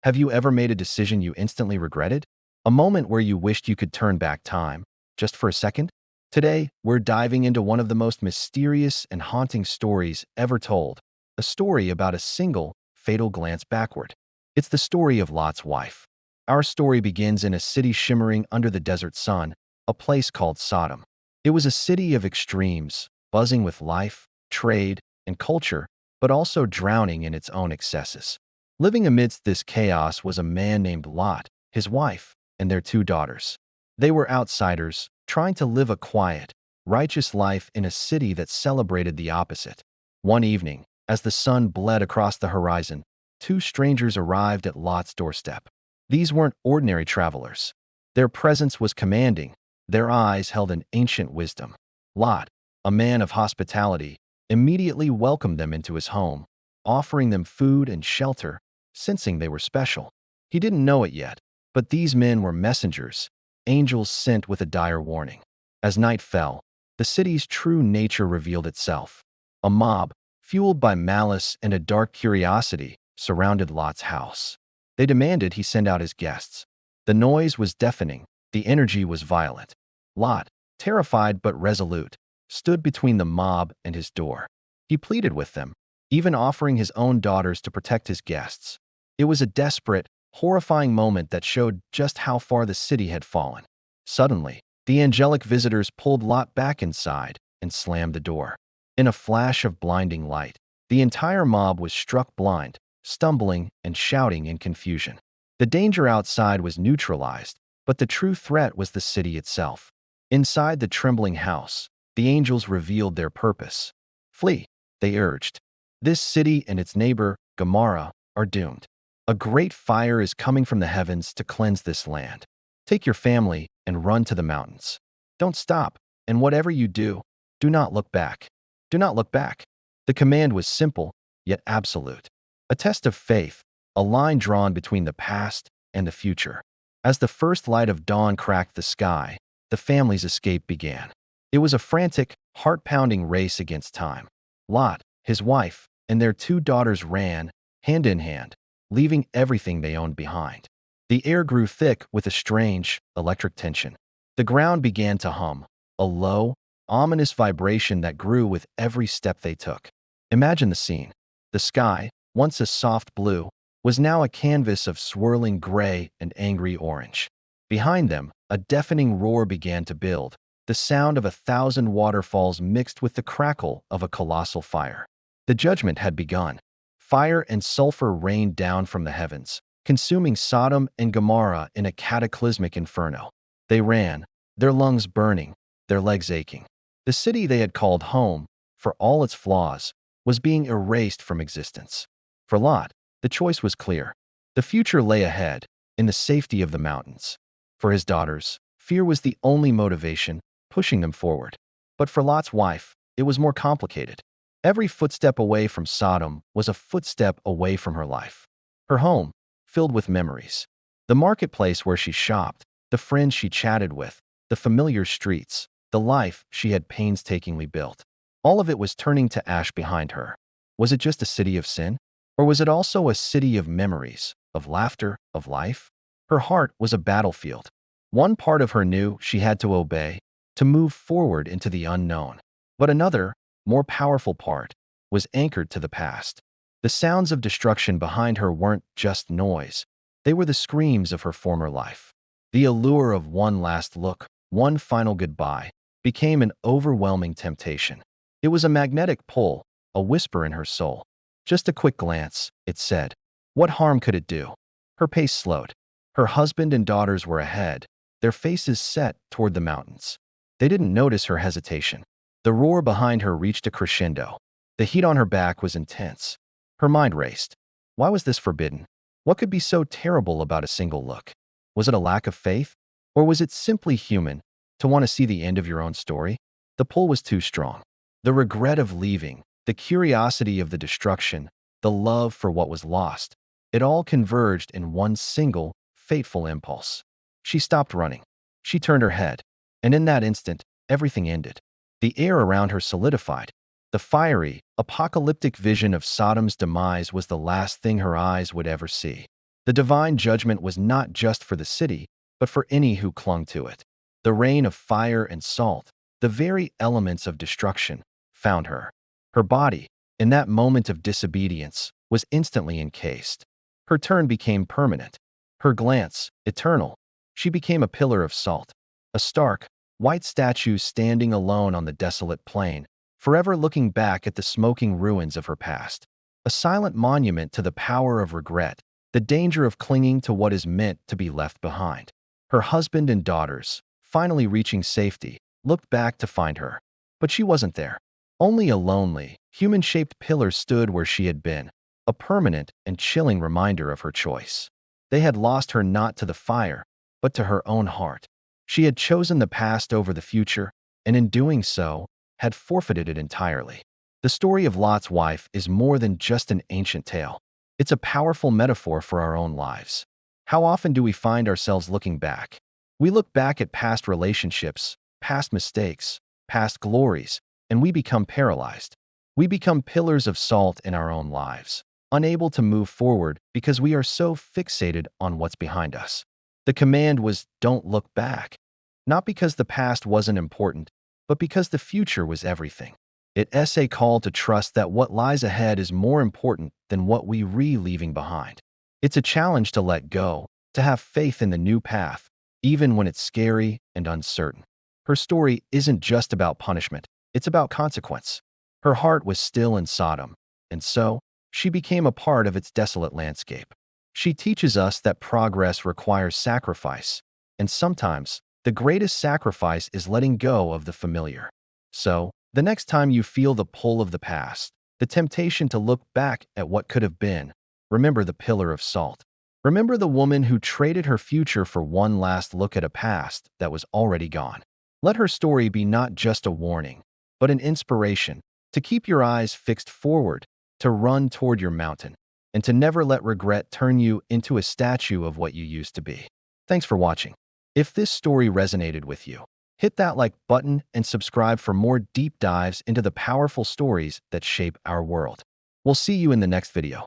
Have you ever made a decision you instantly regretted? A moment where you wished you could turn back time, just for a second? Today, we're diving into one of the most mysterious and haunting stories ever told, a story about a single, fatal glance backward. It's the story of Lot's wife. Our story begins in a city shimmering under the desert sun, a place called Sodom. It was a city of extremes, buzzing with life, trade, and culture, but also drowning in its own excesses. Living amidst this chaos was a man named Lot, his wife, and their two daughters. They were outsiders, trying to live a quiet, righteous life in a city that celebrated the opposite. One evening, as the sun bled across the horizon, two strangers arrived at Lot's doorstep. These weren't ordinary travelers. Their presence was commanding. Their eyes held an ancient wisdom. Lot, a man of hospitality, immediately welcomed them into his home, offering them food and shelter, sensing they were special. He didn't know it yet, but these men were messengers, angels sent with a dire warning. As night fell, the city's true nature revealed itself. A mob, fueled by malice and a dark curiosity, surrounded Lot's house. They demanded he send out his guests. The noise was deafening, the energy was violent. Lot, terrified but resolute, stood between the mob and his door. He pleaded with them, even offering his own daughters to protect his guests. It was a desperate, horrifying moment that showed just how far the city had fallen. Suddenly, the angelic visitors pulled Lot back inside and slammed the door. In a flash of blinding light, the entire mob was struck blind, stumbling and shouting in confusion. The danger outside was neutralized, but the true threat was the city itself. Inside the trembling house, the angels revealed their purpose. Flee, they urged. This city and its neighbor, Gomorrah, are doomed. A great fire is coming from the heavens to cleanse this land. Take your family and run to the mountains. Don't stop, and whatever you do, do not look back. Do not look back. The command was simple, yet absolute. A test of faith, a line drawn between the past and the future. As the first light of dawn cracked the sky, the family's escape began. It was a frantic, heart-pounding race against time. Lot, his wife, and their two daughters ran, hand in hand, leaving everything they owned behind. The air grew thick with a strange, electric tension. The ground began to hum, a low, ominous vibration that grew with every step they took. Imagine the scene. The sky, once a soft blue, was now a canvas of swirling gray and angry orange. Behind them, a deafening roar began to build, the sound of 1,000 waterfalls mixed with the crackle of a colossal fire. The judgment had begun. Fire and sulfur rained down from the heavens, consuming Sodom and Gomorrah in a cataclysmic inferno. They ran, their lungs burning, their legs aching. The city they had called home, for all its flaws, was being erased from existence. For Lot, the choice was clear. The future lay ahead, in the safety of the mountains. For his daughters, fear was the only motivation, pushing them forward. But for Lot's wife, it was more complicated. Every footstep away from Sodom was a footstep away from her life. Her home, filled with memories. The marketplace where she shopped, the friends she chatted with, the familiar streets, the life she had painstakingly built. All of it was turning to ash behind her. Was it just a city of sin? Or was it also a city of memories, of laughter, of life? Her heart was a battlefield. One part of her knew she had to obey, to move forward into the unknown. But another, more powerful part, was anchored to the past. The sounds of destruction behind her weren't just noise. They were the screams of her former life. The allure of one last look, one final goodbye, became an overwhelming temptation. It was a magnetic pull, a whisper in her soul. Just a quick glance, it said. What harm could it do? Her pace slowed. Her husband and daughters were ahead, their faces set toward the mountains. They didn't notice her hesitation. The roar behind her reached a crescendo. The heat on her back was intense. Her mind raced. Why was this forbidden? What could be so terrible about a single look? Was it a lack of faith? Or was it simply human, to want to see the end of your own story? The pull was too strong. The regret of leaving, the curiosity of the destruction, the love for what was lost, it all converged in one single, fateful impulse. She stopped running. She turned her head. And in that instant, everything ended. The air around her solidified. The fiery, apocalyptic vision of Sodom's demise was the last thing her eyes would ever see. The divine judgment was not just for the city, but for any who clung to it. The rain of fire and salt, the very elements of destruction, found her. Her body, in that moment of disobedience, was instantly encased. Her turn became permanent. Her glance, eternal. She became a pillar of salt, a stark, white statue standing alone on the desolate plain, forever looking back at the smoking ruins of her past. A silent monument to the power of regret, the danger of clinging to what is meant to be left behind. Her husband and daughters, finally reaching safety, looked back to find her. But she wasn't there. Only a lonely, human-shaped pillar stood where she had been, a permanent and chilling reminder of her choice. They had lost her not to the fire, but to her own heart. She had chosen the past over the future, and in doing so, had forfeited it entirely. The story of Lot's wife is more than just an ancient tale. It's a powerful metaphor for our own lives. How often do we find ourselves looking back? We look back at past relationships, past mistakes, past glories, and we become paralyzed. We become pillars of salt in our own lives, unable to move forward because we are so fixated on what's behind us. The command was, don't look back. Not because the past wasn't important, but because the future was everything. It's a call to trust that what lies ahead is more important than what we're leaving behind. It's a challenge to let go, to have faith in the new path, even when it's scary and uncertain. Her story isn't just about punishment, it's about consequence. Her heart was still in Sodom, and so, she became a part of its desolate landscape. She teaches us that progress requires sacrifice, and sometimes, the greatest sacrifice is letting go of the familiar. So, the next time you feel the pull of the past, the temptation to look back at what could have been, remember the pillar of salt. Remember the woman who traded her future for one last look at a past that was already gone. Let her story be not just a warning, but an inspiration to keep your eyes fixed forward, to run toward your mountain, and to never let regret turn you into a statue of what you used to be. Thanks for watching. If this story resonated with you, hit that like button and subscribe for more deep dives into the powerful stories that shape our world. We'll see you in the next video.